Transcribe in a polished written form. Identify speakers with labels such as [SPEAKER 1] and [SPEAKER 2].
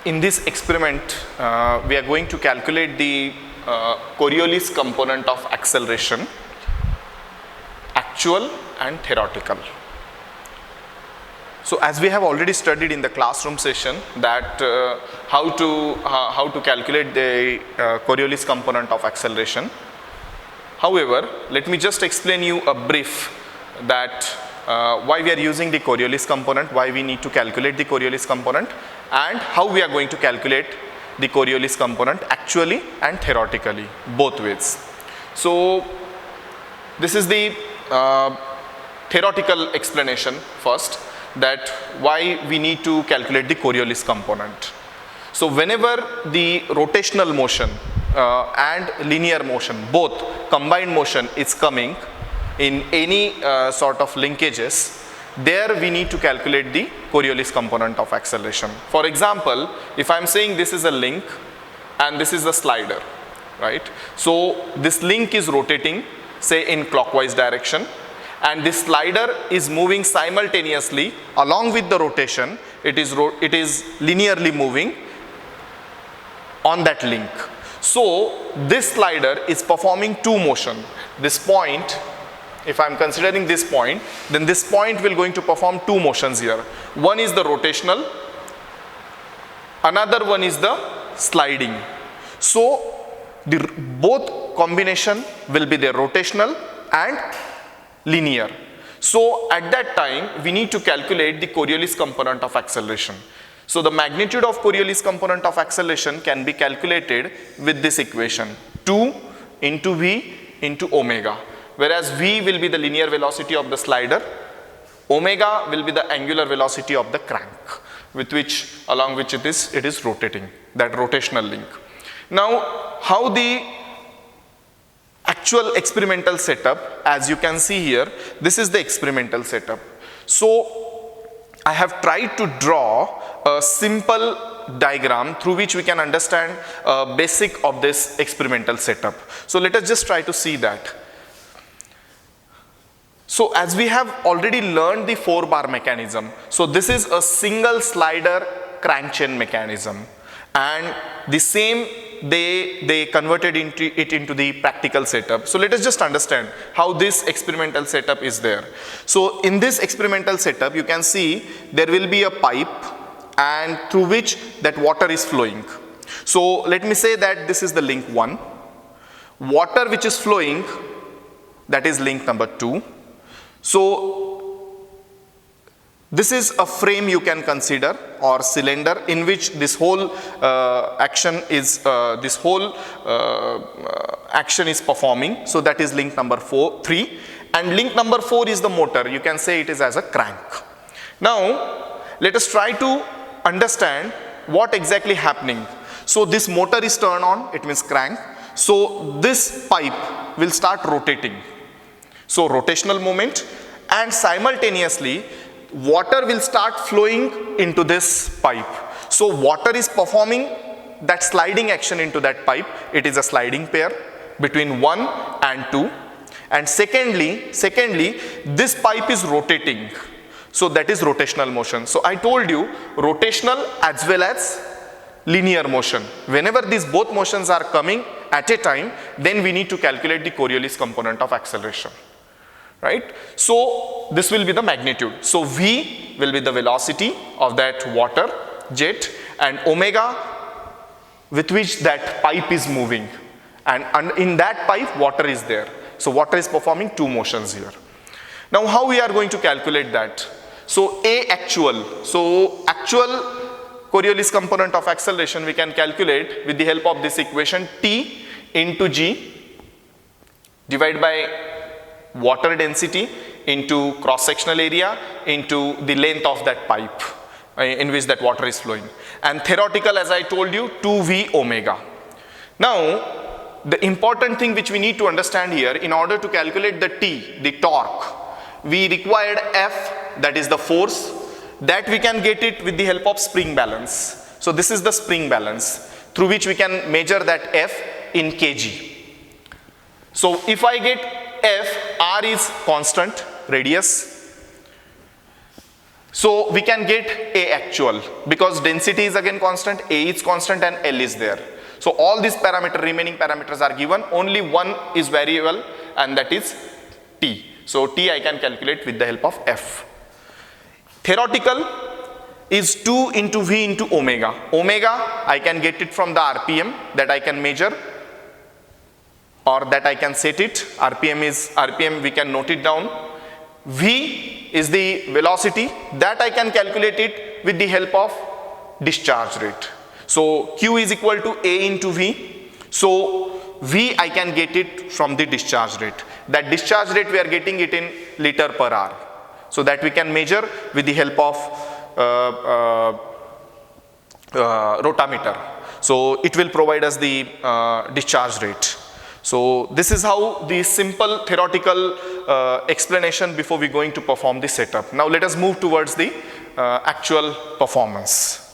[SPEAKER 1] In this experiment, we are going to calculate the Coriolis component of acceleration, actual and theoretical. So as we have already studied in the classroom session that how to calculate the Coriolis component of acceleration. However, let me just explain you a brief that why we are using the Coriolis component, why we need to calculate the Coriolis component, and how we are going to calculate the Coriolis component actually and theoretically, both ways. So this is the theoretical explanation first, that why we need to calculate the Coriolis component. So whenever the rotational motion and linear motion, both combined motion is coming in any sort of linkages, there we need to calculate the Coriolis component of acceleration. For example, if I am saying this is a link and this is a slider, right? So this link is rotating, say in clockwise direction, and this slider is moving simultaneously along with the rotation. It is linearly moving on that link. So this slider is performing two motion. This point, if I am considering this point, then this point will going to perform two motions here. One is the rotational, another one is the sliding. So both combination will be the rotational and linear. So at that time we need to calculate the Coriolis component of acceleration. So the magnitude of Coriolis component of acceleration can be calculated with this equation, 2 into v into omega. Whereas v will be the linear velocity of the slider, omega will be the angular velocity of the crank, with which, along which it is rotating, that rotational link. Now, how the actual experimental setup, as you can see here, this is the experimental setup. So I have tried to draw a simple diagram through which we can understand basic of this experimental setup. So let us just try to see that. So as we have already learned the 4-bar mechanism, so this is a single slider crank chain mechanism, and the same they converted it into the practical setup. So let us just understand how this experimental setup is there. So in this experimental setup you can see there will be a pipe and through which that water is flowing. So let me say that this is the link 1. Water which is flowing, that is link number 2. So this is a frame you can consider, or cylinder, in which this whole action is performing. So that is link number 3, and link number 4 is the motor. You can say it is as a crank. Now let us try to understand what exactly happening. So this motor is turned on, it means crank. So this pipe will start rotating. So rotational moment, and simultaneously water will start flowing into this pipe. So water is performing that sliding action into that pipe. It is a sliding pair between 1 and 2. And secondly, this pipe is rotating. So that is rotational motion. So I told you rotational as well as linear motion. Whenever these both motions are coming at a time, then we need to calculate the Coriolis component of acceleration. Right? So this will be the magnitude. So v will be the velocity of that water jet, and omega with which that pipe is moving, and in that pipe water is there. So water is performing two motions here. Now how we are going to calculate that? So actual Coriolis component of acceleration we can calculate with the help of this equation, T into G divided by water density into cross-sectional area into the length of that pipe in which that water is flowing. And theoretical, as I told you, 2v omega. Now the important thing which we need to understand here, in order to calculate the T, the torque, we required F, that is the force, that we can get it with the help of spring balance. So this is the spring balance through which we can measure that F in kg. So if I get F, R is constant, radius. So we can get A actual because density is again constant, A is constant and L is there. So all these remaining parameters are given, only one is variable and that is T. So T I can calculate with the help of F. Theoretical is 2 into V into omega. Omega I can get it from the RPM that I can measure or that I can set it. RPM we can note it down. V is the velocity that I can calculate it with the help of discharge rate. So Q is equal to A into V. So V I can get it from the discharge rate. That discharge rate we are getting it in liter per hour. So that we can measure with the help of rotameter. So it will provide us the discharge rate. So this is how the simple theoretical explanation before we going to perform the setup. Now let us move towards the actual performance.